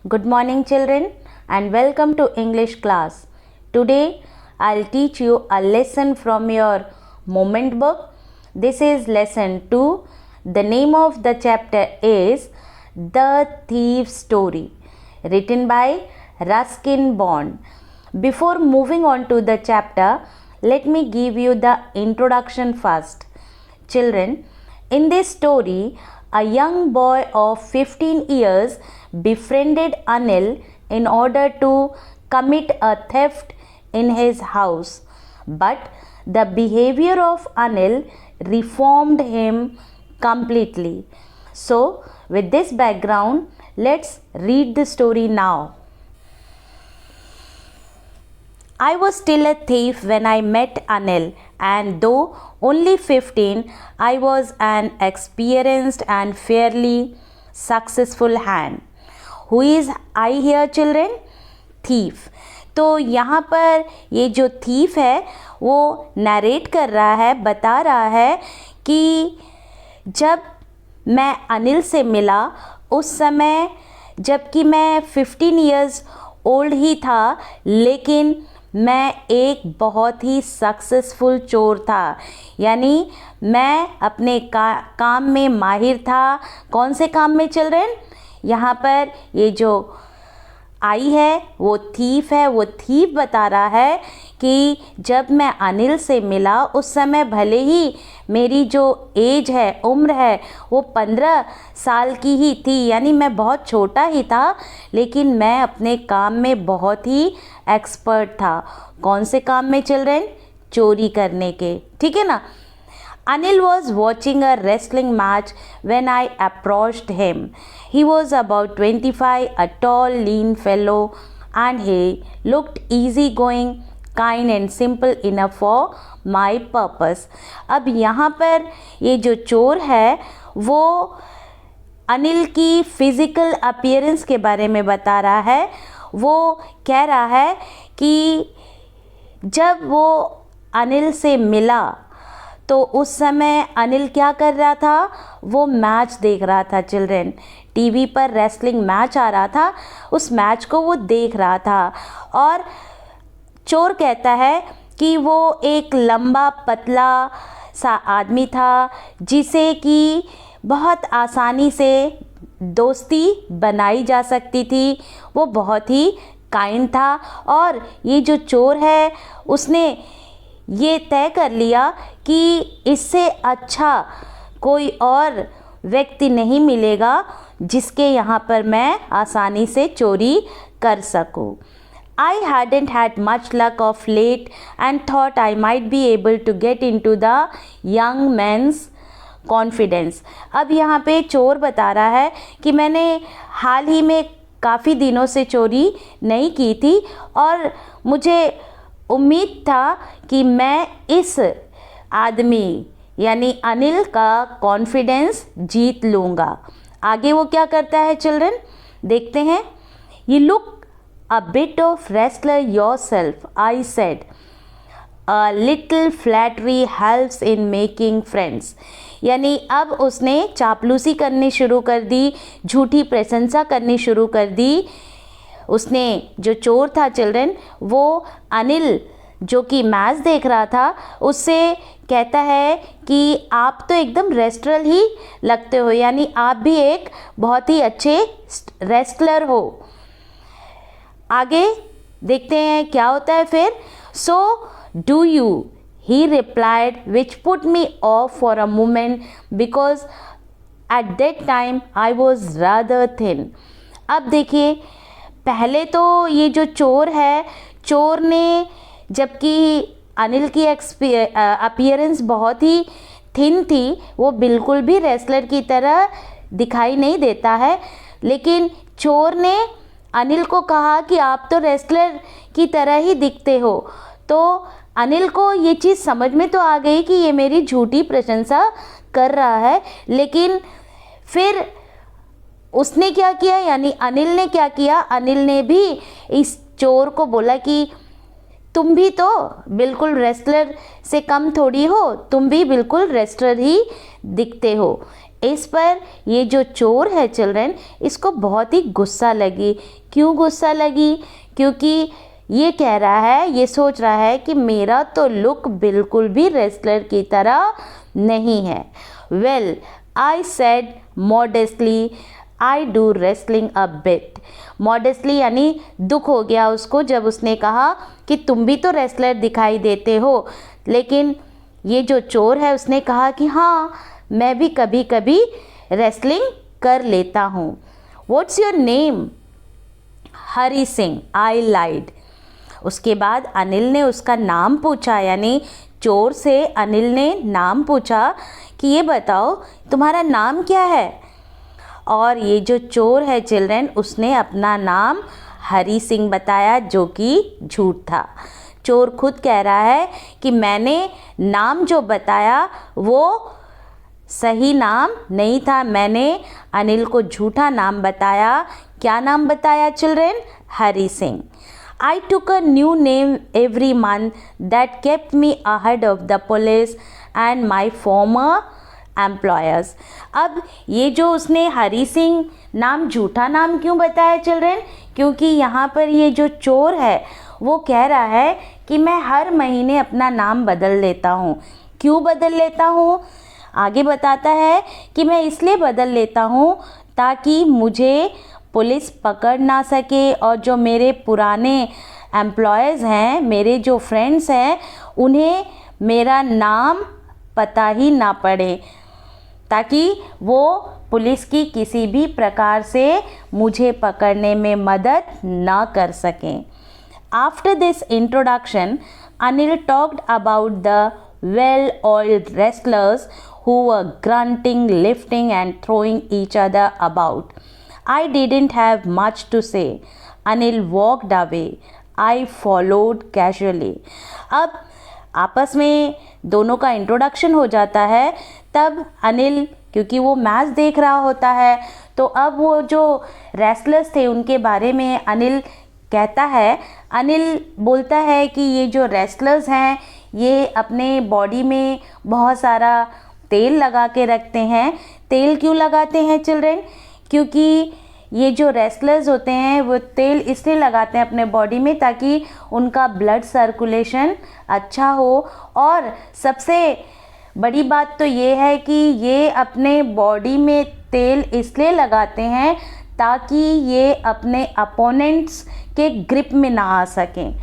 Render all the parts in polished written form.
Good morning, children, and welcome to English class. Today, I'll teach you a lesson from your moment book. This is lesson 2. The name of the chapter is The Thief's Story, written by Ruskin Bond. Before moving on to the chapter, let me give you the introduction first. Children, in this story, a young boy of 15 years befriended Anil in order to commit a theft in his house. But the behavior of Anil reformed him completely. So, with this background, let's read the story now. I was still a thief when I met Anil, and though only 15, I was an experienced and fairly successful hand. Who is I here, children? Thief. तो यहाँ पर ये जो thief है वो narrate कर रहा है, बता रहा है कि जब मैं अनिल से मिला उस समय जबकि मैं 15 इयर्स ओल्ड ही था, लेकिन मैं एक बहुत ही सक्सेसफुल चोर था। यानी मैं अपने काम में माहिर था। कौन से काम में चिल्ड्रन? यहाँ पर ये जो आई है वो थीफ है। वो थीफ बता रहा है कि जब मैं अनिल से मिला उस समय भले ही मेरी जो एज है, उम्र है, वो 15 साल की ही थी, यानी मैं बहुत छोटा ही था, लेकिन मैं अपने काम में बहुत ही एक्सपर्ट था। कौन से काम में चिल्ड्रन? चोरी करने के। ठीक है ना। Anil was watching a wrestling match when I approached him. He was about 25, a tall, lean fellow, and he looked easygoing, kind and simple enough for my purpose. अब यहाँ पर ये जो चोर है वो अनिल की फिज़िकल अपीयरेंस के बारे में बता रहा है। वो कह रहा है कि जब वो अनिल से मिला तो उस समय अनिल क्या कर रहा था? वो मैच देख रहा था चिल्ड्रन। टीवी पर रेसलिंग मैच आ रहा था, उस मैच को वो देख रहा था। और चोर कहता है कि वो एक लंबा पतला सा आदमी था जिसे कि बहुत आसानी से दोस्ती बनाई जा सकती थी। वो बहुत ही काइंड था और ये जो चोर है उसने ये तय कर लिया कि इससे अच्छा कोई और व्यक्ति नहीं मिलेगा जिसके यहाँ पर मैं आसानी से चोरी कर सकूँ। I hadn't had much luck of late and thought I might be able to get into the young man's confidence. अब यहाँ पे चोर बता रहा है कि मैंने हाल ही में काफ़ी दिनों से चोरी नहीं की थी और मुझे उम्मीद था कि मैं इस आदमी यानी अनिल का कॉन्फिडेंस जीत लूँगा। आगे वो क्या करता है चिल्ड्रन? देखते हैं। You look a bit of wrestler yourself, I said. A little flattery helps in making friends. यानी अब उसने चापलूसी करनी शुरू कर दी, झूठी प्रशंसा करनी शुरू कर दी। उसने जो चोर था चिल्ड्रन, वो अनिल जो कि मैच देख रहा था उससे कहता है कि आप तो एकदम रेस्लर ही लगते हो, यानी आप भी एक बहुत ही अच्छे रेस्लर हो। आगे देखते हैं क्या होता है फिर। So do you, he replied, which put me of for a moment because at that time I was rather thin. अब देखिए, पहले तो ये जो चोर है, चोर ने जबकि अनिल की अपीयरेंस बहुत ही थिन थी, वो बिल्कुल भी रेसलर की तरह दिखाई नहीं देता है, लेकिन चोर ने अनिल को कहा कि आप तो रेसलर की तरह ही दिखते हो। तो अनिल को ये चीज़ समझ में तो आ गई कि ये मेरी झूठी प्रशंसा कर रहा है, लेकिन फिर उसने क्या किया, यानी अनिल ने क्या किया? अनिल ने भी इस चोर को बोला कि तुम भी तो बिल्कुल रेसलर से कम थोड़ी हो, तुम भी बिल्कुल रेसलर ही दिखते हो। इस पर ये जो चोर है चिल्ड्रन, इसको बहुत ही गुस्सा लगी। क्यों गुस्सा लगी? क्योंकि ये कह रहा है, ये सोच रहा है कि मेरा तो लुक बिल्कुल भी रेसलर की तरह नहीं है। Well, I said modestly, I do wrestling a bit. Modestly यानी दुख हो गया उसको जब उसने कहा कि तुम भी तो रेसलर दिखाई देते हो। लेकिन ये जो चोर है उसने कहा कि हाँ, मैं भी कभी कभी रेसलिंग कर लेता हूँ। What's your name? Hari Singh. I lied. उसके बाद अनिल ने उसका नाम पूछा, यानी चोर से अनिल ने नाम पूछा कि ये बताओ तुम्हारा नाम क्या है। और ये जो चोर है चिल्ड्रन, उसने अपना नाम हरी सिंह बताया, जो कि झूठ था। चोर खुद कह रहा है कि मैंने नाम जो बताया वो सही नाम नहीं था, मैंने अनिल को झूठा नाम बताया। क्या नाम बताया children? Hari Singh. I took a new name every month that kept me ahead of the police and my former employers. अब ये जो उसने हरी सिंह नाम झूठा नाम क्यों बताया चिल्ड्रन? क्योंकि यहाँ पर ये जो चोर है वो कह रहा है कि मैं हर महीने अपना नाम बदल लेता हूँ। क्यों बदल लेता हूँ? आगे बताता है कि मैं इसलिए बदल लेता हूँ ताकि मुझे पुलिस पकड़ ना सके और जो मेरे पुराने एम्प्लॉयज़ हैं, मेरे जो फ्रेंड्स हैं, उन्हें मेरा नाम पता ही ना पड़े, ताकि वो पुलिस की किसी भी प्रकार से मुझे पकड़ने में मदद ना कर सकें। After this introduction, Anil talked about the well-oiled wrestlers who were grunting, lifting and throwing each other about. I didn't have much to say. Anil walked away. I followed casually. अब आपस में दोनों का इंट्रोडक्शन हो जाता है। तब अनिल, क्योंकि वो मैच देख रहा होता है, तो अब वो जो रेसलर्स थे उनके बारे में अनिल कहता है। अनिल बोलता है कि ये जो रेसलर्स हैं ये अपने बॉडी में बहुत सारा तेल लगा के रखते हैं। तेल क्यों लगाते हैं चिल्ड्रन? क्योंकि ये जो रेसलर्स होते हैं वो तेल इसलिए लगाते हैं अपने बॉडी में ताकि उनका ब्लड सर्कुलेशन अच्छा हो। और सबसे बड़ी बात तो ये है कि ये अपने बॉडी में तेल इसलिए लगाते हैं ताकि ये अपने अपोनेंट्स के ग्रिप में ना आ सकें।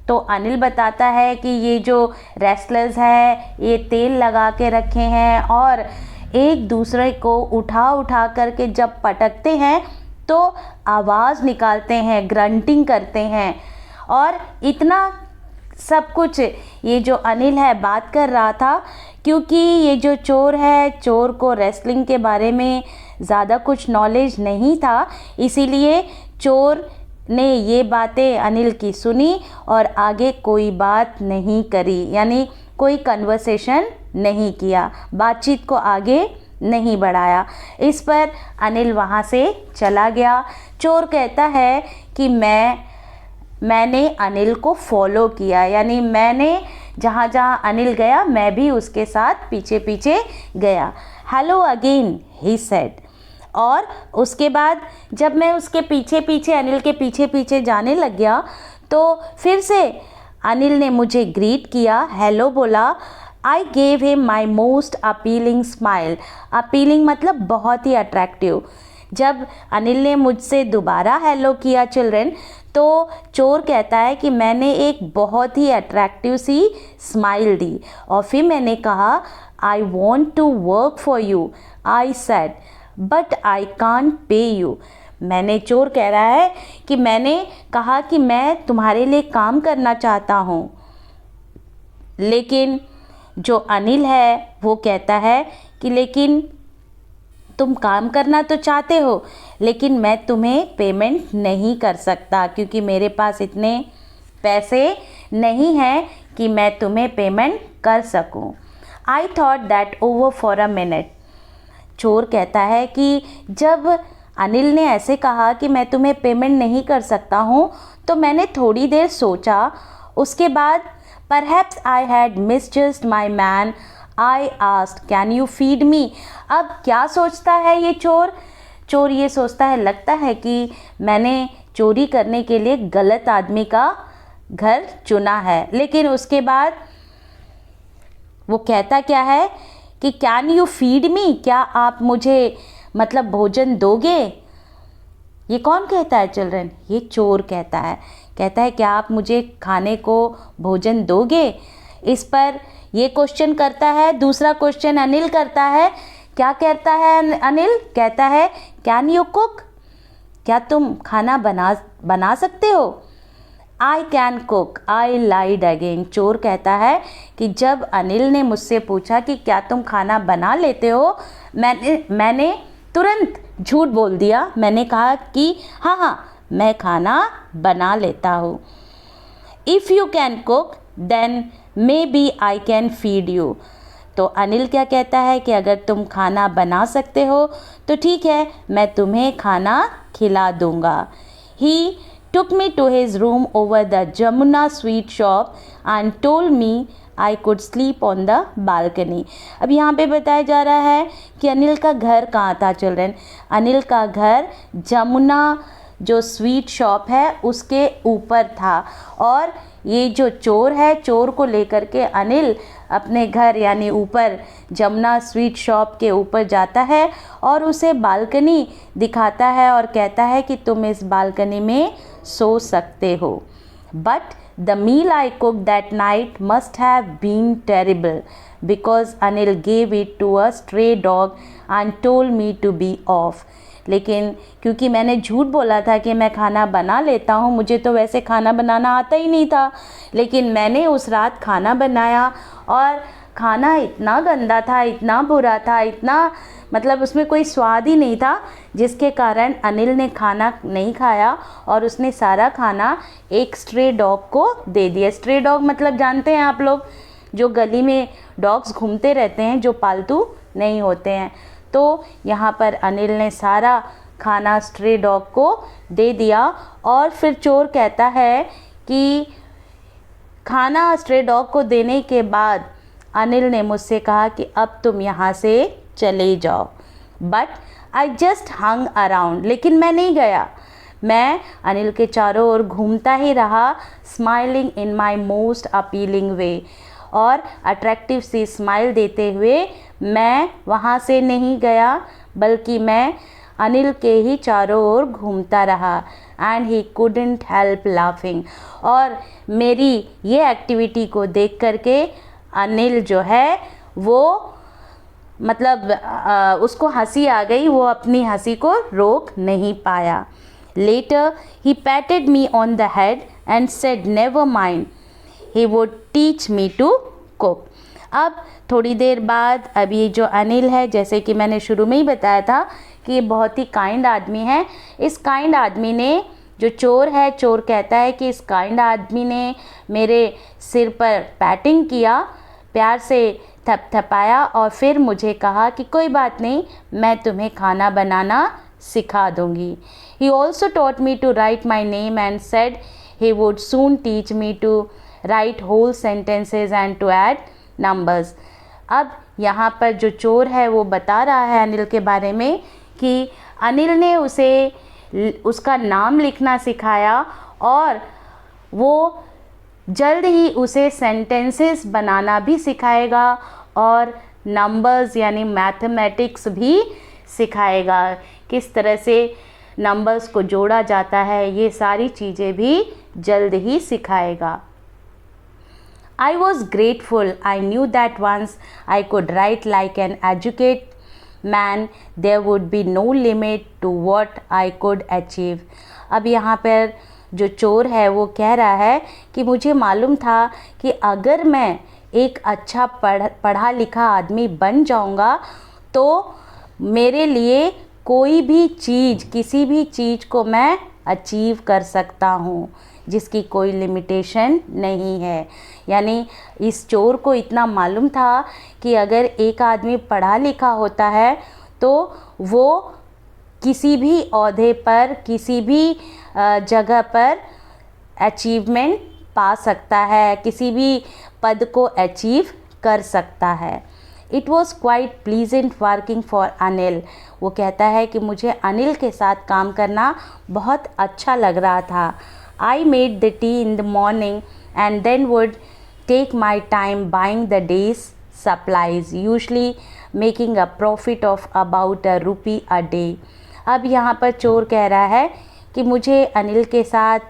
तो अनिल बताता है कि ये जो रेसलर्स हैं ये तेल लगा के रखे हैं और एक दूसरे को उठा उठा करके जब पटकते हैं तो आवाज़ निकालते हैं, ग्रंटिंग करते हैं। और इतना सब कुछ ये जो अनिल है बात कर रहा था क्योंकि ये जो चोर है, चोर को रेसलिंग के बारे में ज़्यादा कुछ नॉलेज नहीं था, इसीलिए चोर ने ये बातें अनिल की सुनी और आगे कोई बात नहीं करी, यानी कोई कन्वर्सेशन नहीं किया, बातचीत को आगे नहीं बढ़ाया। इस पर अनिल वहाँ से चला गया। चोर कहता है कि मैंने अनिल को फॉलो किया, यानी मैंने जहाँ जहाँ अनिल गया मैं भी उसके साथ पीछे पीछे गया। Hello again he said. और उसके बाद जब मैं उसके पीछे पीछे अनिल के पीछे पीछे जाने लग गया तो फिर से अनिल ने मुझे ग्रीट किया, हेलो बोला। I gave him my most appealing smile. Appealing मतलब बहुत ही अट्रैक्टिव। जब अनिल ने मुझसे दोबारा हेलो किया चिल्ड्रन, तो चोर कहता है कि मैंने एक बहुत ही अट्रैक्टिव सी स्माइल दी और फिर मैंने कहा I want to work for you. I said but I can't pay you. मैंने, चोर कह रहा है कि मैंने कहा कि मैं तुम्हारे लिए काम करना चाहता हूँ, लेकिन जो अनिल है वो कहता है कि लेकिन तुम काम करना तो चाहते हो लेकिन मैं तुम्हें पेमेंट नहीं कर सकता क्योंकि मेरे पास इतने पैसे नहीं हैं कि मैं तुम्हें पेमेंट कर सकूं। I thought that over for a minute. चोर कहता है कि जब अनिल ने ऐसे कहा कि मैं तुम्हें पेमेंट नहीं कर सकता हूँ तो मैंने थोड़ी देर सोचा। उसके बाद perhaps I had misjudged my man. I asked, can you feed me? अब क्या सोचता है ये चोर? चोर ये सोचता है, लगता है कि मैंने चोरी करने के लिए गलत आदमी का घर चुना है। लेकिन उसके बाद वो कहता क्या है कि कैन यू फीड मी, क्या आप मुझे मतलब भोजन दोगे? ये कौन कहता है चिल्ड्रन? ये चोर कहता है। कहता है क्या आप मुझे खाने को भोजन दोगे? इस पर ये क्वेश्चन करता है। दूसरा क्वेश्चन अनिल करता है। क्या कहता है अनिल? कहता है कैन यू कुक, क्या तुम खाना बना सकते हो? I can cook, I lied again. चोर कहता है कि जब अनिल ने मुझसे पूछा कि क्या तुम खाना बना लेते हो, मैंने तुरंत झूठ बोल दिया। मैंने कहा कि हाँ मैं खाना बना लेता हूँ। If you can cook then maybe I can feed you. तो अनिल क्या कहता है कि अगर तुम खाना बना सकते हो तो ठीक है, मैं तुम्हें खाना खिला दूँगा। ही took me to his room over the Jamuna sweet shop and told me I could sleep on the balcony। अब यहाँ पे बताया जा रहा है कि अनिल का घर कहाँ था चिल्ड्रन? अनिल का घर जमुना जो स्वीट शॉप है उसके ऊपर था। और ये जो चोर है, चोर को लेकर के अनिल अपने घर यानी ऊपर जमुना स्वीट शॉप के ऊपर जाता है और उसे बालकनी दिखाता है और कहता है कि तुम इस बालकनी में सो सकते हो। But the meal I cook that night must have been terrible because Anil gave it to a stray dog and told me to be off. लेकिन क्योंकि मैंने झूठ बोला था कि मैं खाना बना लेता हूँ, मुझे तो वैसे खाना बनाना आता ही नहीं था, लेकिन मैंने उस रात खाना बनाया और खाना इतना गंदा था, इतना बुरा था, इतना मतलब उसमें कोई स्वाद ही नहीं था, जिसके कारण अनिल ने खाना नहीं खाया और उसने सारा खाना एक स्ट्रे डॉग को दे दिया। स्ट्रे डॉग मतलब जानते हैं आप लोग, जो गली में डॉग्स घूमते रहते हैं, जो पालतू नहीं होते हैं। तो यहाँ पर अनिल ने सारा खाना स्ट्रे डॉग को दे दिया। और फिर चोर कहता है कि खाना स्ट्रे डॉग को देने के बाद अनिल ने मुझसे कहा कि अब तुम यहाँ से चले जाओ। But I just hung around, लेकिन मैं नहीं गया। मैं अनिल के चारों ओर घूमता ही रहा, smiling in my most appealing way. और अट्रैक्टिव सी स्माइल देते हुए मैं वहाँ से नहीं गया, बल्कि मैं अनिल के ही चारों ओर घूमता रहा। And he couldn't help laughing. और मेरी ये एक्टिविटी को देख करके अनिल जो है वो मतलब उसको हंसी आ गई, वो अपनी हंसी को रोक नहीं पाया। Later he patted me on the head and said never mind, he would teach me to cook. अब थोड़ी देर बाद अब ये जो अनिल है, जैसे कि मैंने शुरू में ही बताया था कि ये बहुत ही काइंड आदमी है। इस काइंड आदमी ने, जो चोर है, चोर कहता है कि इस काइंड आदमी ने मेरे सिर पर पैटिंग किया, प्यार से थपथपाया और फिर मुझे कहा कि कोई बात नहीं, मैं तुम्हें खाना बनाना सिखा दूंगी। He also taught me to write my name and said he would soon teach me to write whole sentences and to add numbers. अब यहाँ पर जो चोर है वो बता रहा है अनिल के बारे में कि अनिल ने उसे उसका नाम लिखना सिखाया और वो जल्द ही उसे सेंटेंसेस बनाना भी सिखाएगा और नंबर्स यानी मैथमेटिक्स भी सिखाएगा। किस तरह से नंबर्स को जोड़ा जाता है, ये सारी चीज़ें भी जल्द ही सिखाएगा। I was grateful. I knew that once I could write like an educated man, there would be no limit to what I could achieve. अब यहाँ पर जो चोर है वो कह रहा है कि मुझे मालूम था कि अगर मैं एक अच्छा पढ़ा लिखा आदमी बन जाऊँगा तो मेरे लिए कोई भी चीज़, किसी भी चीज़ को मैं अचीव कर सकता हूँ, जिसकी कोई लिमिटेशन नहीं है। यानी इस चोर को इतना मालूम था कि अगर एक आदमी पढ़ा लिखा होता है तो वो किसी भी ओहदे पर, किसी भी जगह पर अचीवमेंट पा सकता है, किसी भी पद को अचीव कर सकता है। It was quite pleasant working for Anil. वो कहता है कि मुझे अनिल के साथ काम करना बहुत अच्छा लग रहा था। I made the tea in the morning and then would take my time buying the day's supplies, usually making a profit of about ₹1 a day। अब यहाँ पर चोर कह रहा है कि मुझे अनिल के साथ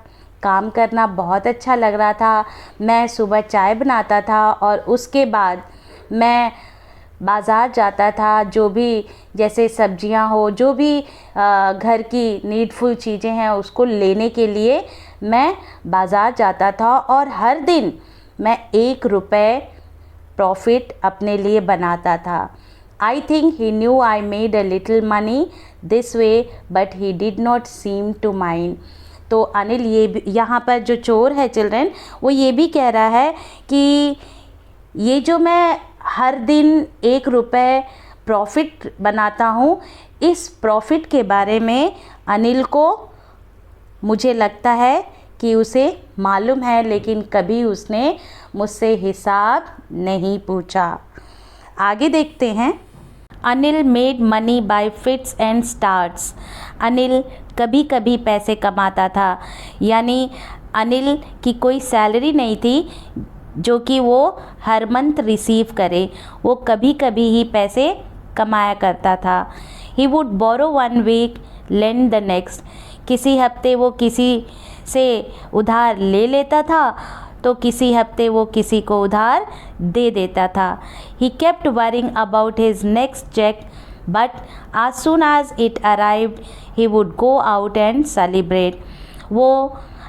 काम करना बहुत अच्छा लग रहा था। मैं सुबह चाय बनाता था और उसके बाद मैं बाज़ार जाता था, जो भी जैसे सब्जियां हो, जो भी घर की नीडफुल चीज़ें हैं उसको लेने के लिए मैं बाज़ार जाता था और हर दिन मैं ₹1 प्रॉफिट अपने लिए बनाता था। I think he knew I made a little money this way but he did not seem to mind. तो अनिल ये भी, यहाँ पर जो चोर है चिल्ड्रन, वो ये भी कह रहा है कि ये जो मैं हर दिन ₹1 प्रॉफिट बनाता हूँ, इस प्रॉफिट के बारे में अनिल को मुझे लगता है कि उसे मालूम है, लेकिन कभी उसने मुझसे हिसाब नहीं पूछा। आगे देखते हैं। Anil made money by fits and starts. Anil कभी कभी पैसे कमाता था, यानी अनिल की कोई सैलरी नहीं थी जो कि वो हर मंथ रिसीव करे, वो कभी कभी ही पैसे कमाया करता था। He would borrow 1 week, lend the next. किसी हफ्ते वो किसी से उधार ले लेता था तो किसी हफ्ते वो किसी को उधार दे देता था। He kept worrying about his next cheque but as soon as it arrived he would go out and celebrate। वो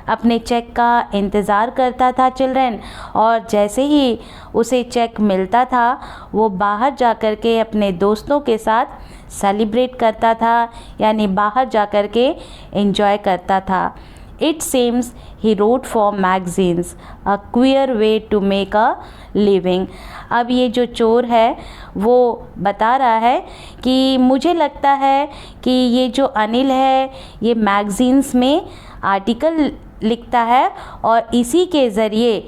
अपने चेक का इंतज़ार करता था चिल्ड्रन, और जैसे ही उसे चेक मिलता था वो बाहर जा कर के अपने दोस्तों के साथ सेलिब्रेट करता था, यानी बाहर जा कर के एंजॉय करता था। It seems he wrote for magazines, a queer way to make a living. अब ये जो चोर है वो बता रहा है कि मुझे लगता है कि ये जो अनिल है ये मैगजीन्स में आर्टिकल लिखता है और इसी के ज़रिए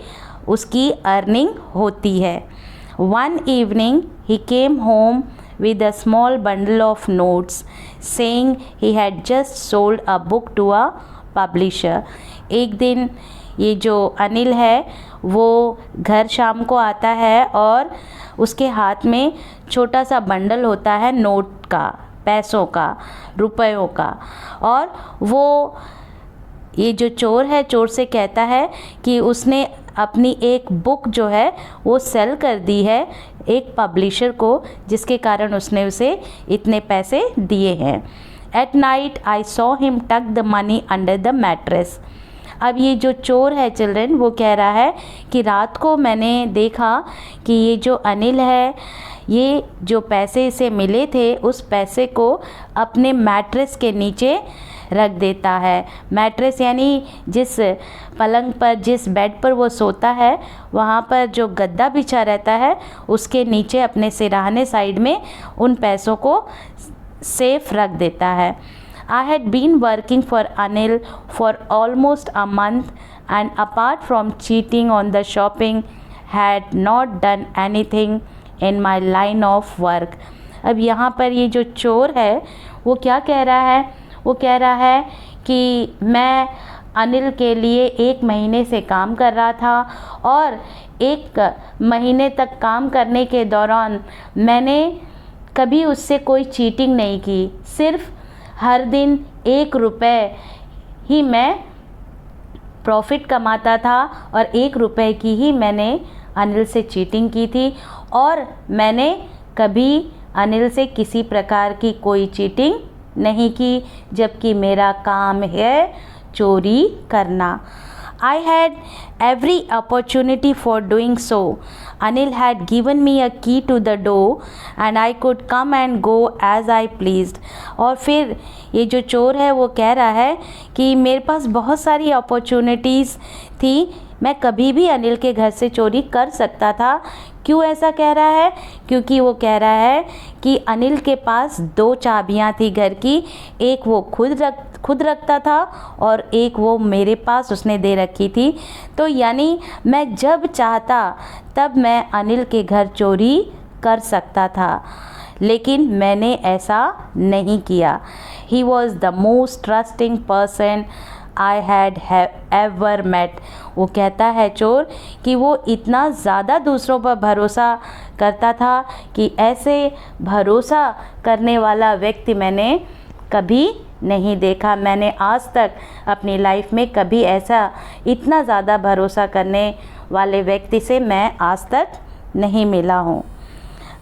उसकी अर्निंग होती है। One evening he came home with a small bundle of notes saying he had just sold a book to a publisher। एक दिन ये जो अनिल है वो घर शाम को आता है और उसके हाथ में छोटा सा बंडल होता है नोट का, पैसों का, रुपयों का, और वो ये जो चोर है चोर से कहता है कि उसने अपनी एक बुक जो है वो सेल कर दी है एक पब्लिशर को, जिसके कारण उसने उसे इतने पैसे दिए हैं। At night I saw him tuck the money under the mattress. अब ये जो चोर है चिल्ड्रन वो कह रहा है कि रात को मैंने देखा कि ये जो अनिल है ये जो पैसे इसे मिले थे उस पैसे को अपने मैट्रेस के नीचे रख देता है। मैट्रेस यानी जिस पलंग पर, जिस बेड पर वो सोता है वहाँ पर जो गद्दा बिछा रहता है उसके नीचे अपने सिरहाने साइड में उन पैसों को सेफ रख देता है। I had been working for Anil for almost a month and apart from cheating on the shopping had not done anything in my line of work। अब यहाँ पर ये जो चोर है वो क्या कह रहा है, वो कह रहा है कि मैं अनिल के लिए 1 महीने से काम कर रहा था और 1 महीने तक काम करने के दौरान मैंने कभी उससे कोई चीटिंग नहीं की, सिर्फ हर दिन ₹1 ही मैं प्रॉफिट कमाता था और ₹1 की ही मैंने अनिल से चीटिंग की थी और मैंने कभी अनिल से किसी प्रकार की कोई चीटिंग नहीं की, जबकि मेरा काम है चोरी करना। I had every opportunity for doing so. Anil had given me a key to the door and I could come and go as I pleased। और फिर ये जो चोर है वो कह रहा है कि मेरे पास बहुत सारी अपॉर्चुनिटीज़ थी, मैं कभी भी अनिल के घर से चोरी कर सकता था। क्यों ऐसा कह रहा है? क्योंकि वो कह रहा है कि अनिल के पास 2 चाबियां थी घर की, एक वो खुद रखता था और एक वो मेरे पास उसने दे रखी थी। तो यानी मैं जब चाहता तब मैं अनिल के घर चोरी कर सकता था, लेकिन मैंने ऐसा नहीं किया। He was the most trusting person I had ever met. वो कहता है चोर कि वो इतना ज़्यादा दूसरों पर भरोसा करता था कि ऐसे भरोसा करने वाला व्यक्ति मैंने कभी नहीं देखा। मैंने आज तक अपनी लाइफ में कभी ऐसा इतना ज़्यादा भरोसा करने वाले व्यक्ति से मैं आज तक नहीं मिला हूँ।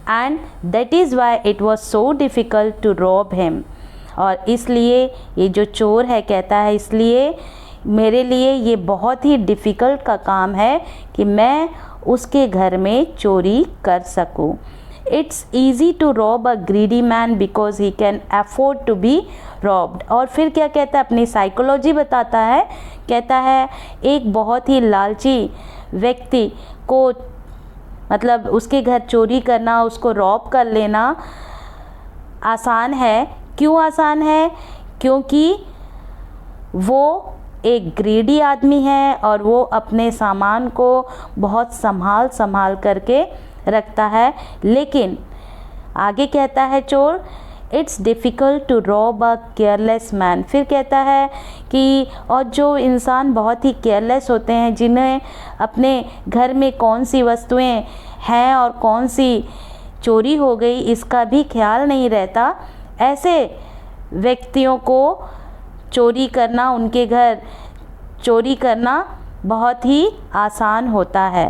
And that is why it was so difficult to rob him. और इसलिए ये जो चोर है कहता है, इसलिए मेरे लिए ये बहुत ही डिफ़िकल्ट का काम है कि मैं उसके घर में चोरी कर सकूं। It's easy to rob a greedy man because he can afford to be robbed. और फिर क्या कहता है, अपनी साइकोलॉजी बताता है, कहता है एक बहुत ही लालची व्यक्ति को मतलब उसके घर चोरी करना, उसको रॉब कर लेना आसान है। क्यों आसान है? क्योंकि वो एक ग्रीडी आदमी है और वो अपने सामान को बहुत संभाल करके रखता है। लेकिन आगे कहता है चोर, it's difficult to rob a careless man. फिर कहता है कि और जो इंसान बहुत ही केयरलेस होते हैं, जिन्हें अपने घर में कौन सी वस्तुएं हैं और कौन सी चोरी हो गई इसका भी ख्याल नहीं रहता, ऐसे व्यक्तियों को चोरी करना, उनके घर चोरी करना बहुत ही आसान होता है।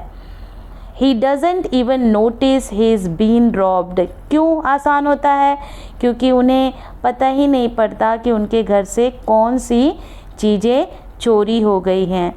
He doesn't even notice he is been robbed. क्यों आसान होता है? क्योंकि उन्हें पता ही नहीं पड़ता कि उनके घर से कौन सी चीज़ें चोरी हो गई हैं।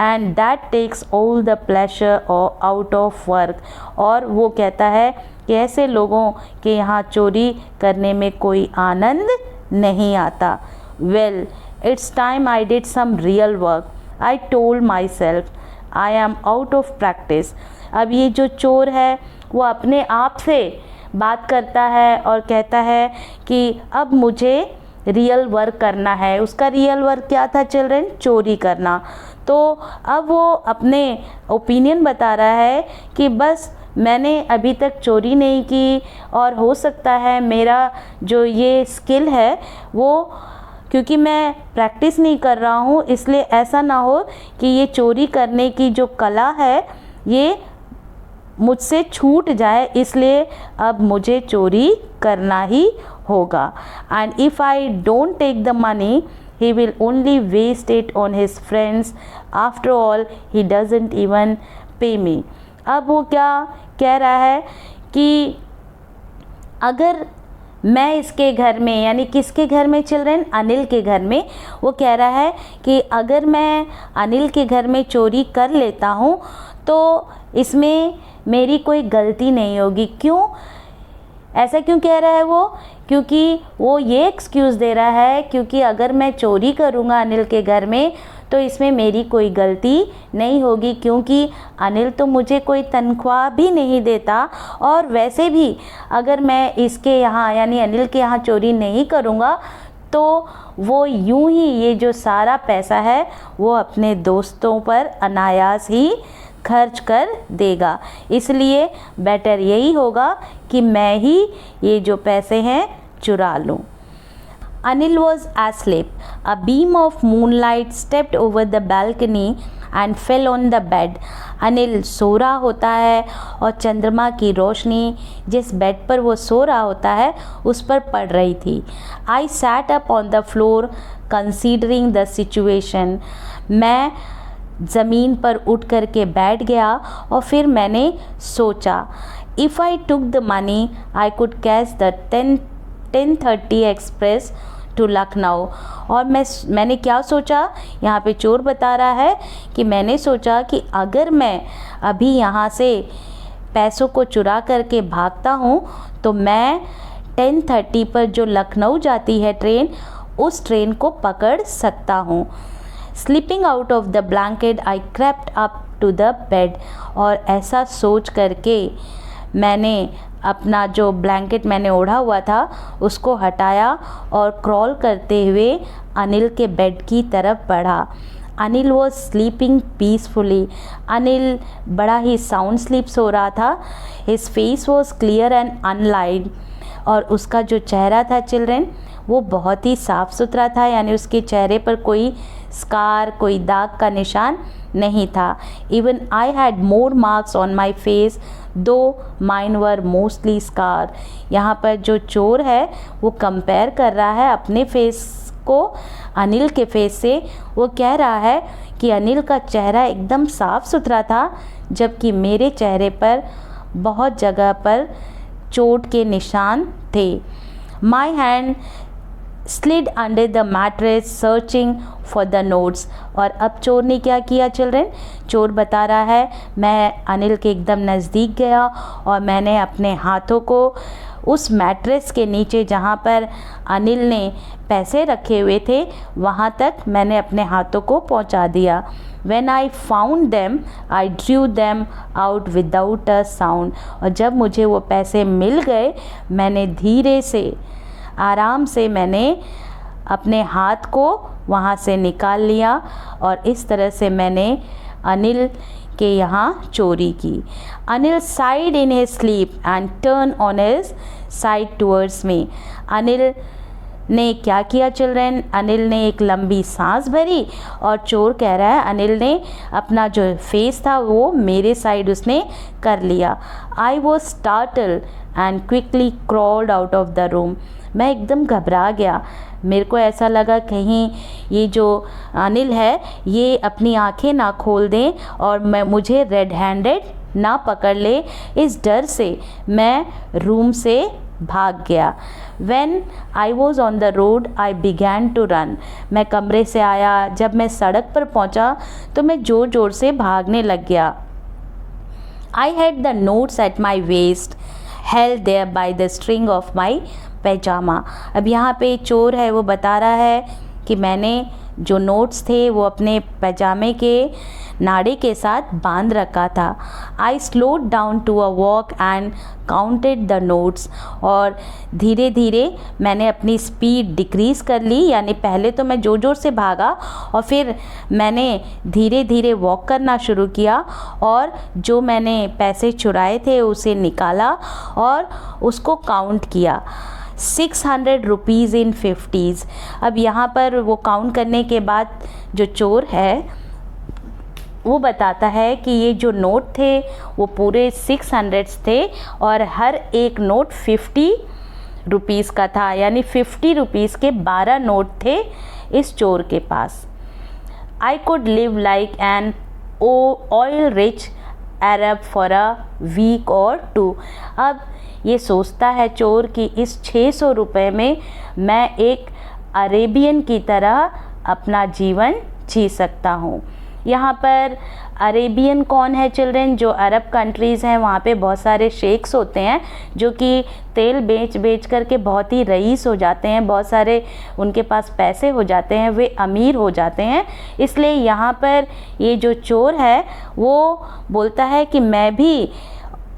And that takes all the pleasure out of work. और वो कहता है कि ऐसे लोगों के यहाँ चोरी करने में कोई आनंद नहीं आता। Well, it's time I did some real work. I told myself I am out of practice. अब ये जो चोर है वो अपने आप से बात करता है और कहता है कि अब मुझे रियल वर्क करना है। उसका रियल वर्क क्या था चिल्ड्रन? चोरी करना। तो अब वो अपने ओपिनियन बता रहा है कि बस मैंने अभी तक चोरी नहीं की और हो सकता है मेरा जो ये स्किल है वो, क्योंकि मैं प्रैक्टिस नहीं कर रहा हूँ, इसलिए ऐसा ना हो कि ये चोरी करने की जो कला है ये मुझसे छूट जाए, इसलिए अब मुझे चोरी करना ही होगा। And if I don't take the money he will only waste it on his friends. After all, he doesn't even pay me. अब वो क्या कह रहा है कि अगर मैं इसके घर में, यानी किसके घर में चिल्ड्रन? अनिल के घर में। वो कह रहा है कि अगर मैं अनिल के घर में चोरी कर लेता हूँ तो इसमें मेरी कोई गलती नहीं होगी। क्यों? ऐसा क्यों कह रहा है वो? क्योंकि वो ये एक्सक्यूज़ दे रहा है क्योंकि अगर मैं चोरी करूँगा अनिल के घर में तो इसमें मेरी कोई गलती नहीं होगी, क्योंकि अनिल तो मुझे कोई तनख्वाह भी नहीं देता और वैसे भी अगर मैं इसके यहाँ यानी अनिल के यहाँ चोरी नहीं करूँगा तो वो यूं ही ये जो सारा पैसा है वो अपने दोस्तों पर अनायास ही खर्च कर देगा। इसलिए बेटर यही होगा कि मैं ही ये जो पैसे हैं चुरा लूँ। Anil was asleep. A beam of moonlight stepped over the balcony and fell on the bed. Anil सो रहा होता है और चंद्रमा की रोशनी जिस बेड पर वो सो रहा होता है उस पर पड़ रही थी। I sat up on the floor considering the situation. मैं ज़मीन पर उठ कर के बैठ गया और फिर मैंने सोचा, If I took the money, I could catch the 10:30 express to Lucknow. और मैंने क्या सोचा, यहाँ पे चोर बता रहा है कि मैंने सोचा कि अगर मैं अभी यहाँ से पैसों को चुरा करके भागता हूँ तो मैं 10:30 पर जो लखनऊ जाती है ट्रेन, उस ट्रेन को पकड़ सकता हूँ। Slipping out of the blanket I crept up to the bed. और ऐसा सोच करके मैंने अपना जो ब्लैंकेट मैंने ओढ़ा हुआ था उसको हटाया और क्रॉल करते हुए अनिल के बेड की तरफ बढ़ा। Anil was sleeping peacefully. Anil बड़ा ही साउंड स्लीप सो रहा था। His face was clear and unlined, और उसका जो चेहरा था चिल्ड्रेन वो बहुत ही साफ़ सुथरा था, यानी उसके चेहरे पर कोई स्कार, कोई दाग का निशान नहीं था। Even I had more marks on my face दो माइन वर मोस्टली स्कार। यहाँ पर जो चोर है वो कंपेयर कर रहा है अपने फेस को अनिल के फेस से। वो कह रहा है कि अनिल का चेहरा एकदम साफ़ सुथरा था, जबकि मेरे चेहरे पर बहुत जगह पर चोट के निशान थे। My hand slid under the mattress searching for the notes. और अब चोर ने क्या किया चिल्ड्रेन? चोर बता रहा है, मैं अनिल के एकदम नज़दीक गया और मैंने अपने हाथों को उस मैट्रेस के नीचे जहाँ पर अनिल ने पैसे रखे हुए थे वहाँ तक मैंने अपने हाथों को पहुँचा दिया। When I found them, I drew them out without a sound। और जब मुझे वो पैसे मिल गए, मैंने धीरे से आराम से मैंने अपने हाथ को वहाँ से निकाल लिया, और इस तरह से मैंने अनिल के यहाँ चोरी की। Anil side in his sleep and turn on his side towards me. Anil ने क्या किया चिल्ड्रेन? अनिल ने एक लंबी सांस भरी, और चोर कह रहा है अनिल ने अपना जो फेस था वो मेरे साइड उसने कर लिया। I was startle and quickly crawled out of the room. मैं एकदम घबरा गया। मेरे को ऐसा लगा कहीं ये जो अनिल है ये अपनी आंखें ना खोल दें और मुझे रेड हैंडेड ना पकड़ ले। इस डर से मैं रूम से भाग गया। When I was on the road, I began to run। मैं कमरे से आया, जब मैं सड़क पर पहुंचा तो मैं ज़ोर ज़ोर से भागने लग गया। I had the notes at my waist, held there by the string of my पैजामा। अब यहाँ पे चोर है वो बता रहा है कि मैंने जो नोट्स थे वो अपने पैजामे के नाड़े के साथ बांध रखा था। I slowed down to a walk and counted the notes. और धीरे धीरे मैंने अपनी स्पीड डिक्रीज़ कर ली, यानी पहले तो मैं ज़ोर ज़ोर से भागा और फिर मैंने धीरे धीरे वॉक करना शुरू किया, और जो मैंने पैसे चुराए थे उसे निकाला और उसको काउंट किया। 600 रुपीज़ इन 50s। अब यहाँ पर वो काउंट करने के बाद जो चोर है वो बताता है कि ये जो नोट थे वो पूरे 600 थे और हर एक नोट 50 रुपीज़ का था, यानी 50 रुपीज़ के 12 नोट थे इस चोर के पास। I could live like an oil rich Arab for a week और टू। अब ये सोचता है चोर कि इस 600 रुपये में मैं एक अरेबियन की तरह अपना जीवन जी सकता हूँ। यहाँ पर अरेबियन कौन है चिल्ड्रेन? जो अरब कंट्रीज़ हैं वहाँ पे बहुत सारे शेख्स होते हैं जो कि तेल बेच करके बहुत ही रईस हो जाते हैं, बहुत सारे उनके पास पैसे हो जाते हैं, वे अमीर हो जाते हैं। इसलिए यहाँ पर ये जो चोर है वो बोलता है कि मैं भी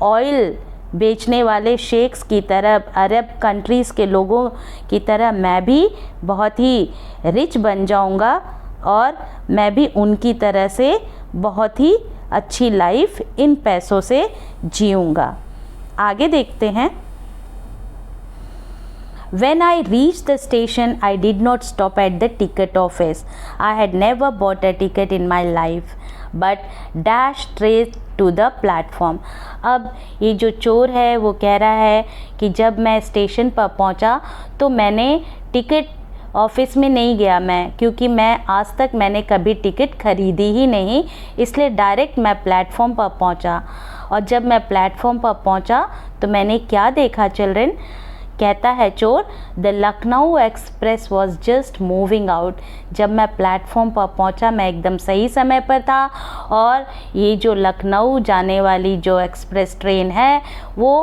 ऑयल बेचने वाले शेख्स की तरह, अरब कंट्रीज़ के लोगों की तरह मैं भी बहुत ही रिच बन जाऊंगा और मैं भी उनकी तरह से बहुत ही अच्छी लाइफ इन पैसों से जीऊंगा। आगे देखते हैं। When I reached the station, I did not stop at the ticket office. I had never bought a ticket in my life, but dashed straight to the platform। अब ये जो चोर है वो कह रहा है कि जब मैं स्टेशन पर पहुंचा तो मैंने टिकट ऑफिस में नहीं गया मैं, क्योंकि मैं आज तक मैंने कभी टिकट खरीदी ही नहीं, इसलिए डायरेक्ट मैं प्लेटफॉर्म पर पहुंचा। और जब मैं प्लेटफॉर्म पर पहुंचा तो मैंने क्या देखा चिल्ड्रन? कहता है चोर, the Lucknow express was just moving out. जब मैं प्लेटफॉर्म पर पहुंचा मैं एकदम सही समय पर था और ये जो लखनऊ जाने वाली जो एक्सप्रेस ट्रेन है वो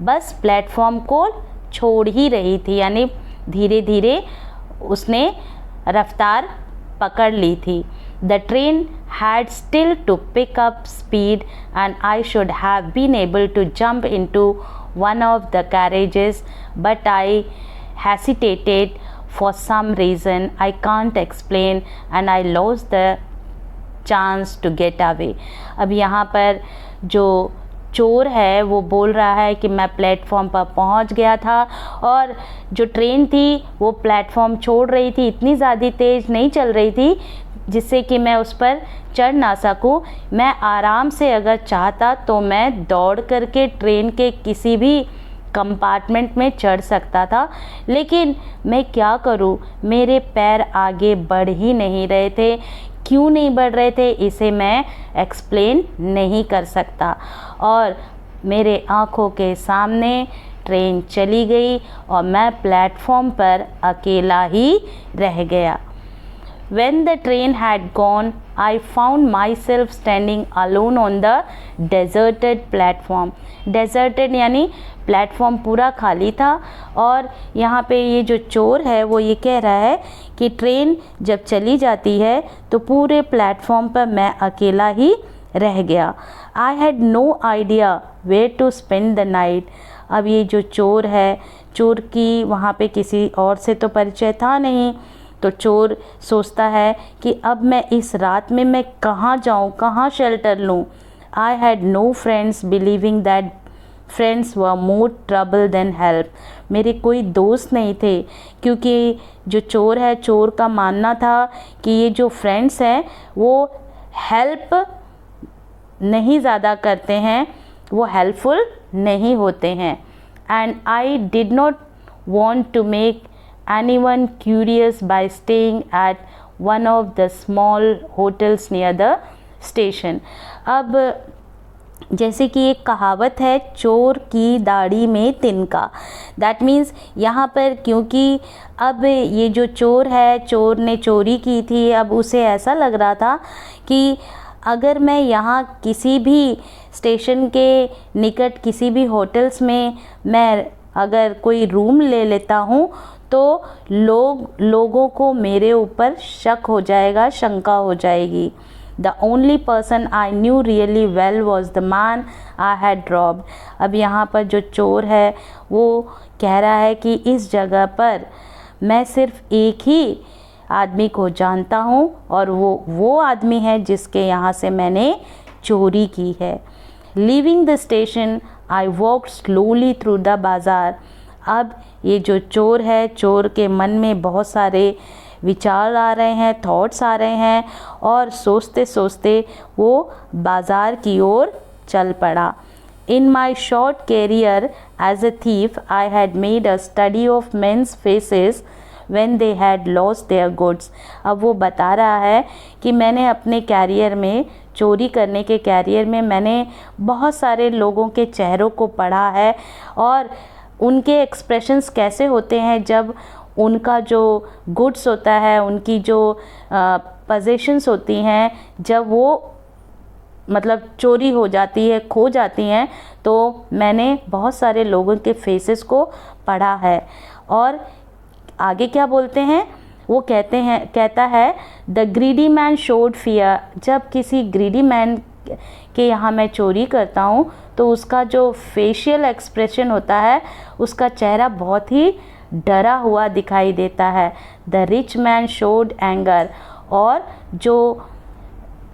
बस प्लेटफॉर्म को छोड़ ही रही थी, यानी धीरे धीरे उसने रफ्तार पकड़ ली थी। The train had still to pick up speed and I should have been able to jump into one of the carriages, but I hesitated for some reason I can't explain and I lost the chance to get away. अब यहाँ पर जो चोर है वो बोल रहा है कि मैं प्लेटफॉर्म पर पहुंच गया था और जो ट्रेन थी वो प्लेटफॉर्म छोड़ रही थी, इतनी ज़्यादा तेज़ नहीं चल रही थी जिससे कि मैं उस पर चढ़ ना सकूं। मैं आराम से अगर चाहता तो मैं दौड़ करके ट्रेन के किसी भी कंपार्टमेंट में चढ़ सकता था, लेकिन मैं क्या करूं, मेरे पैर आगे बढ़ ही नहीं रहे थे। क्यों नहीं बढ़ रहे थे इसे मैं एक्सप्लेन नहीं कर सकता। और मेरे आँखों के सामने ट्रेन चली गई और मैं प्लेटफॉर्म पर अकेला ही रह गया। When the train had gone, I found myself standing alone on the deserted platform. Deserted यानी प्लेटफॉर्म पूरा खाली था और यहाँ पे ये जो चोर है वो ये कह रहा है कि ट्रेन जब चली जाती है तो पूरे प्लेटफॉर्म पर मैं अकेला ही रह गया। I had no idea where to spend the night. अब ये जो चोर है, चोर की वहाँ पे किसी और से तो परिचय था नहीं, तो चोर सोचता है कि अब मैं इस रात में मैं कहाँ जाऊँ, कहाँ शेल्टर लूँ। I had no friends believing that friends were more trouble than help. मेरे कोई दोस्त नहीं थे क्योंकि जो चोर है, चोर का मानना था कि ये जो फ्रेंड्स हैं वो हेल्प नहीं ज़्यादा करते हैं, वो हेल्पफुल नहीं होते हैं। And I did not want to make anyone curious by staying at one of the small hotels near the station. अब जैसे कि एक कहावत है, चोर की दाढ़ी में तिनका। दैट मीन्स यहाँ पर क्योंकि अब ये जो चोर है, चोर ने चोरी की थी, अब उसे ऐसा लग रहा था कि अगर मैं यहाँ किसी भी स्टेशन के निकट किसी भी होटल्स में मैं अगर कोई रूम ले लेता हूँ तो लोगों को मेरे ऊपर शक हो जाएगा, शंका हो जाएगी। The only person I knew really well was the man I had robbed. अब यहाँ पर जो चोर है वो कह रहा है कि इस जगह पर मैं सिर्फ एक ही आदमी को जानता हूँ और वो आदमी है जिसके यहाँ से मैंने चोरी की है। Leaving the station, I walked slowly through the bazaar. अब ये जो चोर है, चोर के मन में बहुत सारे विचार आ रहे हैं, थॉट्स आ रहे हैं और सोचते सोचते वो बाज़ार की ओर चल पड़ा। In my short career as a thief, I had made a study of men's faces when they had lost their goods. अब वो बता रहा है कि मैंने अपने कैरियर में, चोरी करने के कैरियर में मैंने बहुत सारे लोगों के चेहरों को पढ़ा है और उनके एक्सप्रेशंस कैसे होते हैं जब उनका जो गुड्स होता है, उनकी जो पोजेशंस होती हैं, जब वो मतलब चोरी हो जाती है, खो जाती हैं, तो मैंने बहुत सारे लोगों के फेसेस को पढ़ा है। और आगे क्या बोलते हैं, वो कहता है the greedy man showed fear. जब किसी ग्रीडी मैन के यहाँ मैं चोरी करता हूँ तो उसका जो फेशियल एक्सप्रेशन होता है, उसका चेहरा बहुत ही डरा हुआ दिखाई देता है। The rich man showed anger. और जो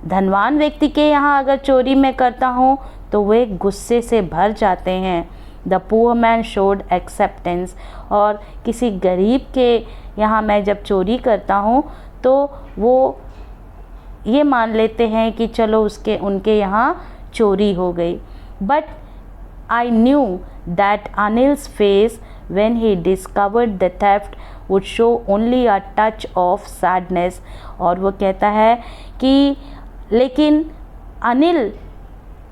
धनवान व्यक्ति के यहाँ अगर चोरी मैं करता हूँ तो वे गुस्से से भर जाते हैं। The poor man showed acceptance. और किसी गरीब के यहाँ मैं जब चोरी करता हूँ तो वो ये मान लेते हैं कि चलो उनके यहाँ चोरी हो गई। But I knew that Anil's face when he discovered the theft would show only a touch of sadness. और वो कहता है कि लेकिन अनिल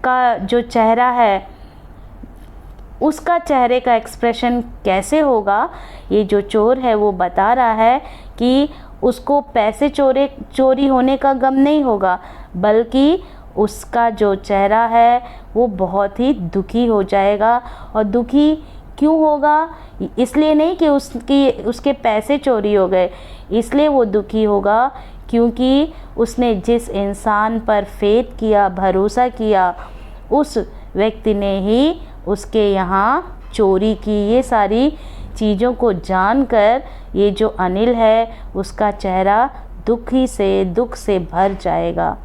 का जो चेहरा है, उसका चेहरे का एक्सप्रेशन कैसे होगा, ये जो चोर है वो बता रहा है कि उसको पैसे चोरी होने का गम नहीं होगा, बल्कि उसका जो चेहरा है वो बहुत ही दुखी हो जाएगा। और दुखी क्यों होगा, इसलिए नहीं कि उसके पैसे चोरी हो गए, इसलिए वो दुखी होगा क्योंकि उसने जिस इंसान पर फेथ किया, भरोसा किया, उस व्यक्ति ने ही उसके यहाँ चोरी की। ये सारी चीज़ों को जानकर ये जो अनिल है उसका चेहरा दुख से भर जाएगा।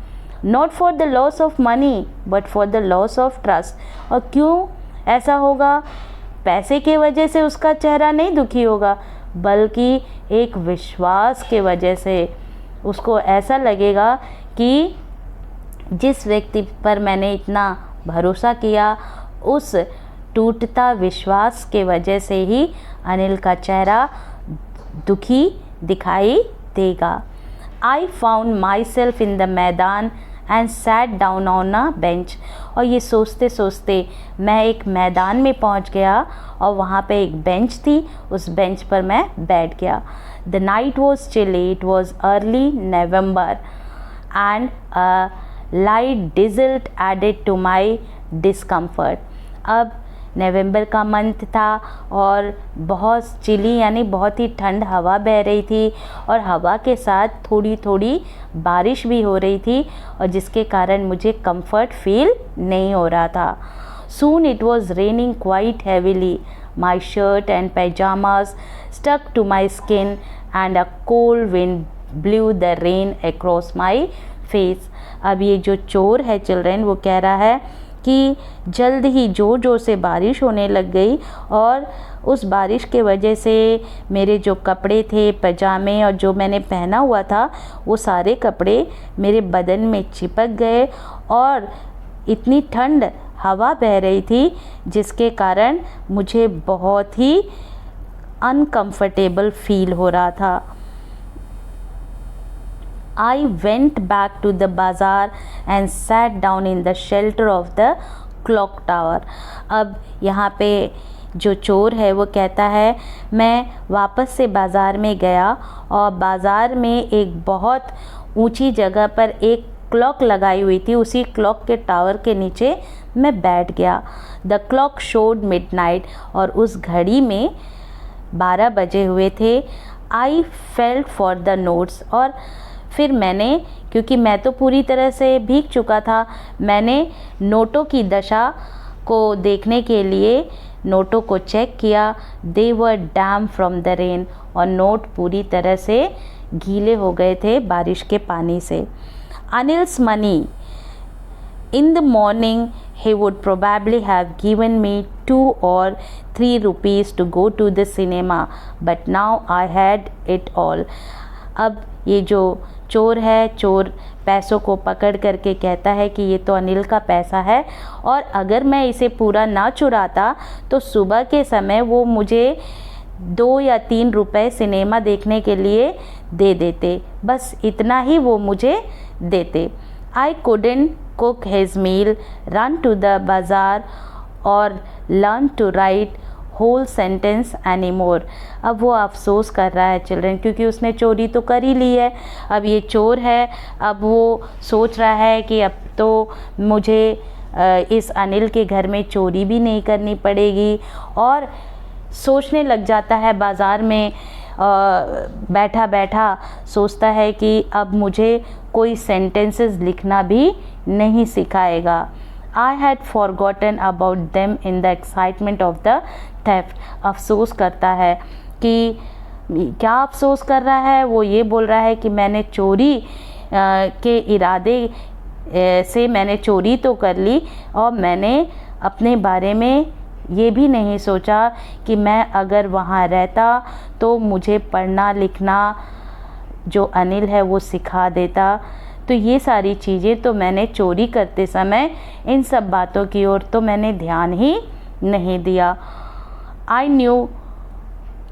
Not for the loss of money but for the loss of trust. और क्यों ऐसा होगा? पैसे के वजह से उसका चेहरा नहीं दुखी होगा, बल्कि एक विश्वास के वजह से उसको ऐसा लगेगा कि जिस व्यक्ति पर मैंने इतना भरोसा किया, उस टूटता विश्वास के वजह से ही अनिल का चेहरा दुखी दिखाई देगा। I found myself in the maidan and sat down on a bench. और ये सोचते सोचते मैं एक मैदान में पहुंच गया और वहाँ पे एक बेंच थी, उस बेंच पर मैं बैठ गया। The night was chilly, it was early November and a light drizzle added to my discomfort. अब नवंबर का मंथ था और बहुत चिली यानी बहुत ही ठंड हवा बह रही थी और हवा के साथ थोड़ी थोड़ी बारिश भी हो रही थी, और जिसके कारण मुझे कंफर्ट फील नहीं हो रहा था। Soon it was raining quite heavily, my shirt and pyjamas stuck to my skin and a cold wind blew the rain across my face. अब ये जो चोर है चिल्ड्रेन, वो कह रहा है कि जल्द ही ज़ोर ज़ोर से बारिश होने लग गई और उस बारिश के वजह से मेरे जो कपड़े थे, पजामे और जो मैंने पहना हुआ था, वो सारे कपड़े मेरे बदन में चिपक गए और इतनी ठंड हवा बह रही थी जिसके कारण मुझे बहुत ही अनकंफर्टेबल फील हो रहा था। I went back to the bazaar and sat down in the shelter of the clock tower। अब यहाँ पे जो चोर है वो कहता है, मैं वापस से बाज़ार में गया और बाज़ार में एक बहुत ऊंची जगह पर एक क्लॉक लगाई हुई थी, उसी क्लॉक के टावर के नीचे मैं बैठ गया। द क्लॉक शोड मिडनाइट, और उस घड़ी में 12 बजे हुए थे। I felt for the notes, और फिर मैंने, क्योंकि मैं तो पूरी तरह से भीग चुका था, मैंने नोटों की दशा को देखने के लिए नोटों को चेक किया। दे वर डैम फ्रॉम द रेन, और नोट पूरी तरह से गीले हो गए थे बारिश के पानी से। Anil's money, in the morning he would probably have given me 2 or 3 rupees to go to the cinema, but now I had it all। अब ये जो चोर है, चोर पैसों को पकड़ करके कहता है कि ये तो अनिल का पैसा है, और अगर मैं इसे पूरा ना चुराता तो सुबह के समय वो मुझे 2 या 3 रुपए सिनेमा देखने के लिए दे देते, बस इतना ही वो मुझे देते। I couldn't cook his meal, run to the bazaar or learn to write whole sentence anymore। अब वो अफसोस कर रहा है चिल्ड्रन, क्योंकि उसने चोरी तो कर ही ली है। अब ये चोर है, अब वो सोच रहा है कि अब तो मुझे इस अनिल के घर में चोरी भी नहीं करनी पड़ेगी, और सोचने लग जाता है बाज़ार में बैठा बैठा सोचता है कि अब मुझे कोई सेंटेंसेस लिखना भी नहीं सिखाएगा। I had forgotten about them in the excitement of the theft। अफसोस करता है कि क्या अफसोस कर रहा है, वो ये बोल रहा है कि मैंने चोरी के इरादे से मैंने चोरी तो कर ली, और मैंने अपने बारे में ये भी नहीं सोचा कि मैं अगर वहाँ रहता तो मुझे पढ़ना लिखना जो अनिल है वो सिखा देता। तो ये सारी चीज़ें तो मैंने चोरी करते समय इन सब बातों की ओर तो मैंने ध्यान ही नहीं दिया। I knew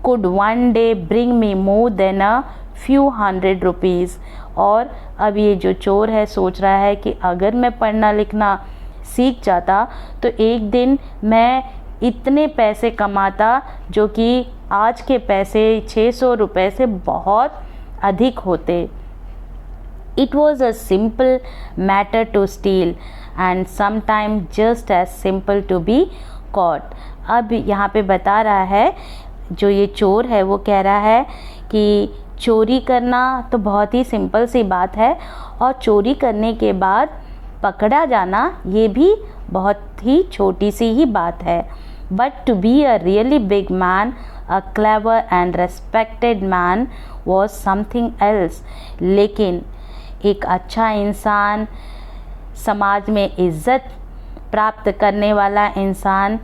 could one day bring me more than a few 100 rupees. और अब ये जो चोर है सोच रहा है कि अगर मैं पढ़ना लिखना सीख जाता तो एक दिन मैं इतने पैसे कमाता जो कि आज के पैसे 600 रुपये से बहुत अधिक होते। It was a simple matter to steal and sometimes just as simple to be caught। अब यहाँ पे बता रहा है, जो ये चोर है वो कह रहा है कि चोरी करना तो बहुत ही सिंपल सी बात है, और चोरी करने के बाद पकड़ा जाना ये भी बहुत ही छोटी सी ही बात है। But to be a really big man, a clever and respected man was something else। लेकिन एक अच्छा इंसान समाज में इज्जत प्राप्त करने वाला इंसान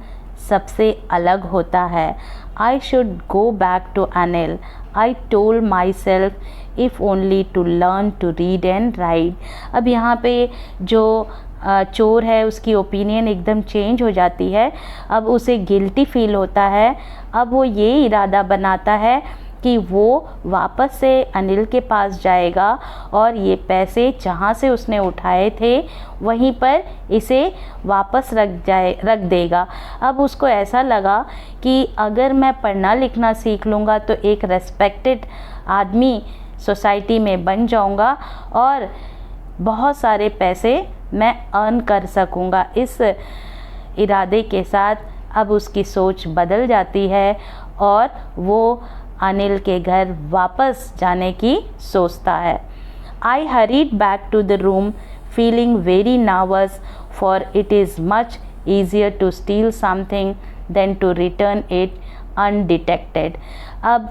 सबसे अलग होता है। I should go back to Anil, I told myself if only to learn to read and write. अब यहाँ पे जो चोर है उसकी ओपिनियन एकदम चेंज हो जाती है। अब उसे गिल्टी फील होता है। अब वो ये इरादा बनाता है कि वो वापस से अनिल के पास जाएगा और ये पैसे जहाँ से उसने उठाए थे वहीं पर इसे वापस रख देगा। अब उसको ऐसा लगा कि अगर मैं पढ़ना लिखना सीख लूँगा तो एक रेस्पेक्टेड आदमी सोसाइटी में बन जाऊँगा और बहुत सारे पैसे मैं अर्न कर सकूँगा। इस इरादे के साथ अब उसकी सोच बदल जाती है और वो अनिल के घर वापस जाने की सोचता है। I hurried back to the room feeling very nervous, for it is much easier to steal something than to return it undetected. अब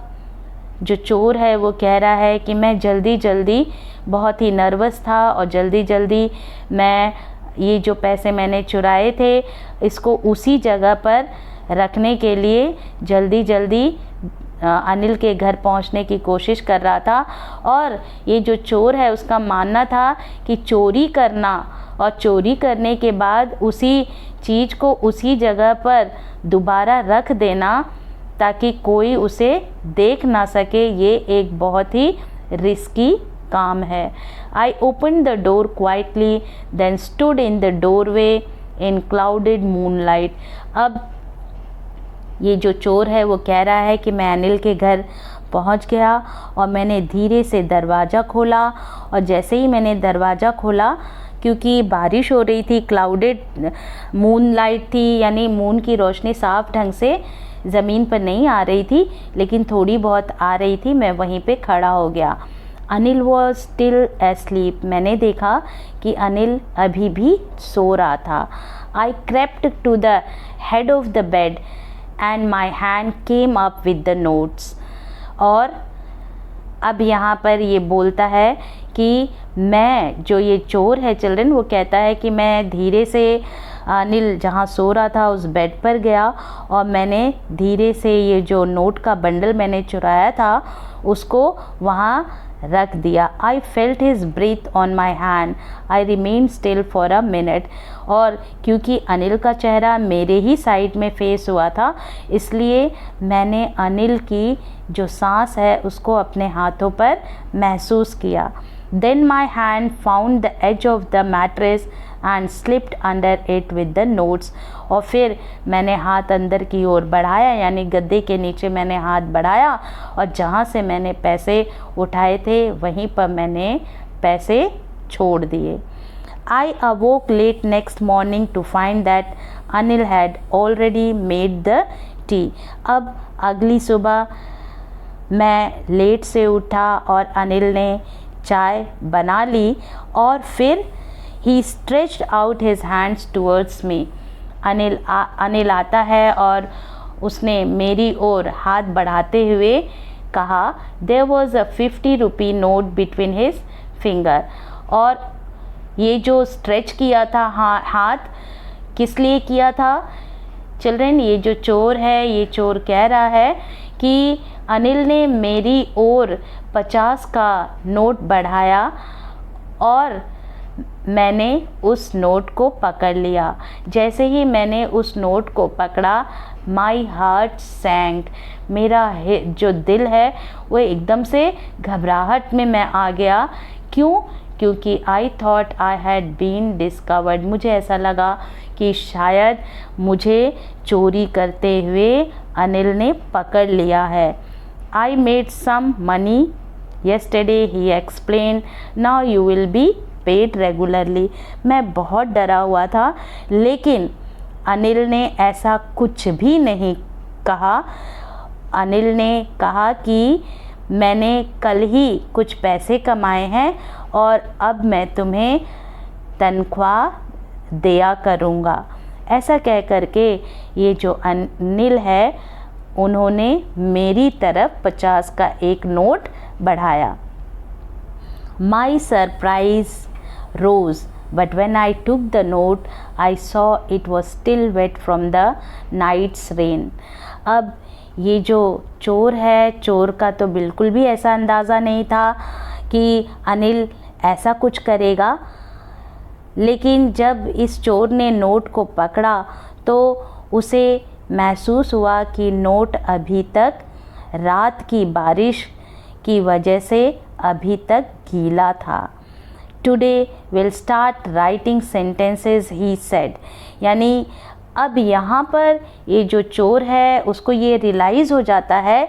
जो चोर है वो कह रहा है कि मैं जल्दी बहुत ही नर्वस था और जल्दी मैं ये जो पैसे मैंने चुराए थे इसको उसी जगह पर रखने के लिए जल्दी अनिल के घर पहुंचने की कोशिश कर रहा था। और ये जो चोर है उसका मानना था कि चोरी करना और चोरी करने के बाद उसी चीज़ को उसी जगह पर दोबारा रख देना ताकि कोई उसे देख ना सके, ये एक बहुत ही रिस्की काम है। I open the door quietly then stood in the doorway in clouded moonlight. अब ये जो चोर है वो कह रहा है कि मैं अनिल के घर पहुंच गया और मैंने धीरे से दरवाज़ा खोला और जैसे ही मैंने दरवाज़ा खोला, क्योंकि बारिश हो रही थी, क्लाउडेड मूनलाइट थी, यानी मून की रोशनी साफ ढंग से ज़मीन पर नहीं आ रही थी लेकिन थोड़ी बहुत आ रही थी, मैं वहीं पे खड़ा हो गया। Anil was still asleep. मैंने देखा कि अनिल अभी भी सो रहा था। I crept to the head of the bed and my hand came up with the notes. और अब यहाँ पर ये बोलता है कि मैं, जो ये चोर है चिल्ड्रन, वो कहता है कि मैं धीरे से अनिल जहाँ सो रहा था उस बेड पर गया और मैंने धीरे से ये जो नोट का बंडल मैंने चुराया था उसको वहाँ रख दिया। I felt his breath on my hand, I remain still for a minute. और क्योंकि अनिल का चेहरा मेरे ही साइड में फेस हुआ था इसलिए मैंने अनिल की जो सांस है उसको अपने हाथों पर महसूस किया। Then my hand found the edge of the mattress and slipped under it with the notes. और फिर मैंने हाथ अंदर की ओर बढ़ाया, यानी गद्दे के नीचे मैंने हाथ बढ़ाया और जहाँ से मैंने पैसे उठाए थे वहीं पर मैंने पैसे छोड़ दिए। I awoke late next morning to find that Anil had already made the tea. अब अगली सुबह मैं लेट से उठा और अनिल ने चाय बना ली और फिर he stretched out his hands towards me. Anil आता है और उसने मेरी ओर हाथ बढ़ाते हुए कहा, there was a 50 rupee note between his finger. और ये जो स्ट्रेच किया था हाथ किस लिए किया था चिल्ड्रन? ये जो चोर है, ये चोर कह रहा है कि अनिल ने मेरी ओर 50 का नोट बढ़ाया और मैंने उस नोट को पकड़ लिया। जैसे ही मैंने उस नोट को पकड़ा, माई हार्ट सैंक, मेरा जो दिल है वो एकदम से घबराहट में मैं आ गया। क्यों? क्योंकि I thought I had been discovered. मुझे ऐसा लगा कि शायद मुझे चोरी करते हुए अनिल ने पकड़ लिया है। I made some money yesterday, he explained, now you will be paid regularly। मैं बहुत डरा हुआ था लेकिन अनिल ने ऐसा कुछ भी नहीं कहा। अनिल ने कहा कि मैंने कल ही कुछ पैसे कमाए हैं और अब मैं तुम्हें तनख्वाह दिया करूँगा। ऐसा कह करके ये जो अनिल है उन्होंने मेरी तरफ 50 का एक नोट बढ़ाया। My surprise rose but when I took the note, I saw it was still wet from the night's rain. अब ये जो चोर है, चोर का तो बिल्कुल भी ऐसा अंदाज़ा नहीं था कि अनिल ऐसा कुछ करेगा, लेकिन जब इस चोर ने नोट को पकड़ा तो उसे महसूस हुआ कि नोट अभी तक रात की बारिश की वजह से अभी तक गीला था। Today will start writing sentences, he said. यानी अब यहाँ पर ये जो चोर है उसको ये रियलाइज़ हो जाता है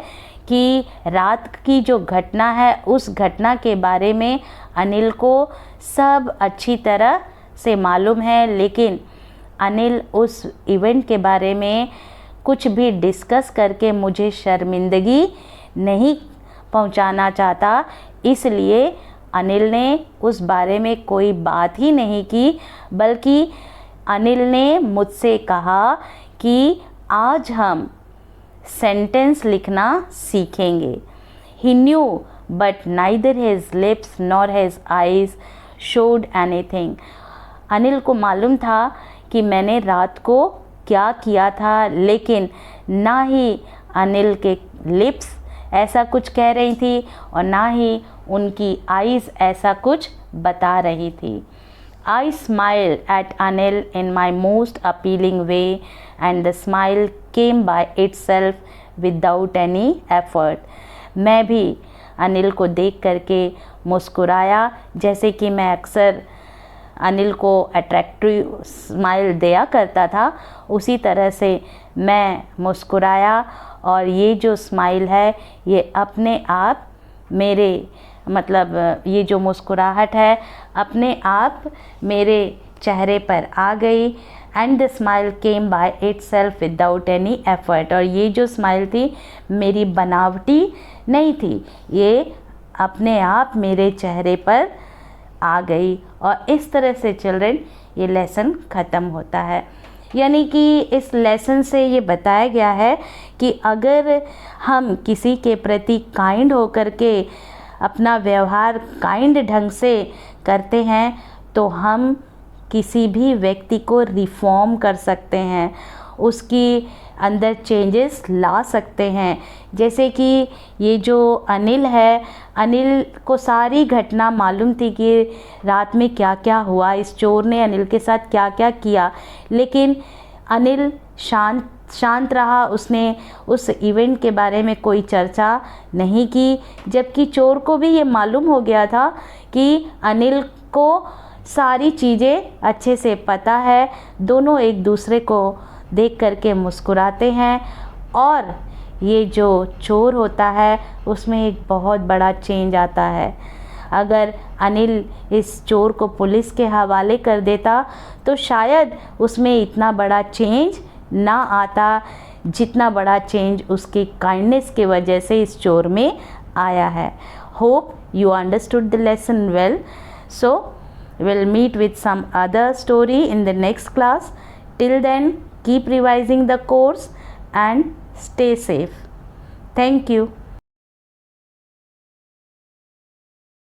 कि रात की जो घटना है उस घटना के बारे में अनिल को सब अच्छी तरह से मालूम है, लेकिन अनिल उस इवेंट के बारे में कुछ भी डिस्कस करके मुझे शर्मिंदगी नहीं पहुंचाना चाहता, इसलिए अनिल ने उस बारे में कोई बात ही नहीं की, बल्कि अनिल ने मुझसे कहा कि आज हम सेंटेंस लिखना सीखेंगे। He knew, but neither his lips nor his eyes showed anything. Anil को मालूम था कि मैंने रात को क्या किया था, लेकिन ना ही अनिल के लिप्स ऐसा कुछ कह रही थी और ना ही उनकी आईज़ ऐसा कुछ बता रही थी। I smiled at Anil in my most appealing way, and the smile came by itself without any effort. मैं भी अनिल को देख करके मुस्कुराया, जैसे कि मैं अक्सर अनिल को अट्रैक्टिव स्माइल दिया करता था, उसी तरह से मैं मुस्कुराया और ये जो स्माइल है ये अपने आप मेरे ये जो मुस्कुराहट है अपने आप मेरे चेहरे पर आ गई। And the smile came by itself without any effort. और ये जो स्माइल थी मेरी बनावटी नहीं थी, ये अपने आप मेरे चेहरे पर आ गई। और इस तरह से चिल्ड्रन ये लेसन ख़त्म होता है। यानी कि इस लेसन से ये बताया गया है कि अगर हम किसी के प्रति काइंड होकर के अपना व्यवहार काइंड ढंग से करते हैं तो हम किसी भी व्यक्ति को रिफॉर्म कर सकते हैं, उसकी अंदर चेंजेस ला सकते हैं। जैसे कि ये जो अनिल है, अनिल को सारी घटना मालूम थी कि रात में क्या क्या हुआ, इस चोर ने अनिल के साथ क्या क्या किया, लेकिन अनिल शांत रहा, उसने उस इवेंट के बारे में कोई चर्चा नहीं की। जबकि चोर को भी ये मालूम हो गया था कि अनिल को सारी चीज़ें अच्छे से पता है। दोनों एक दूसरे को देख करके मुस्कुराते हैं और ये जो चोर होता है उसमें एक बहुत बड़ा चेंज आता है। अगर अनिल इस चोर को पुलिस के हवाले कर देता तो शायद उसमें इतना बड़ा चेंज ना आता जितना बड़ा चेंज उसकी काइंडनेस की वजह से इस चोर में आया है। Hope you understood the lesson well. So we'll meet with some other story in the next class. Till then, keep revising the course and stay safe. Thank you.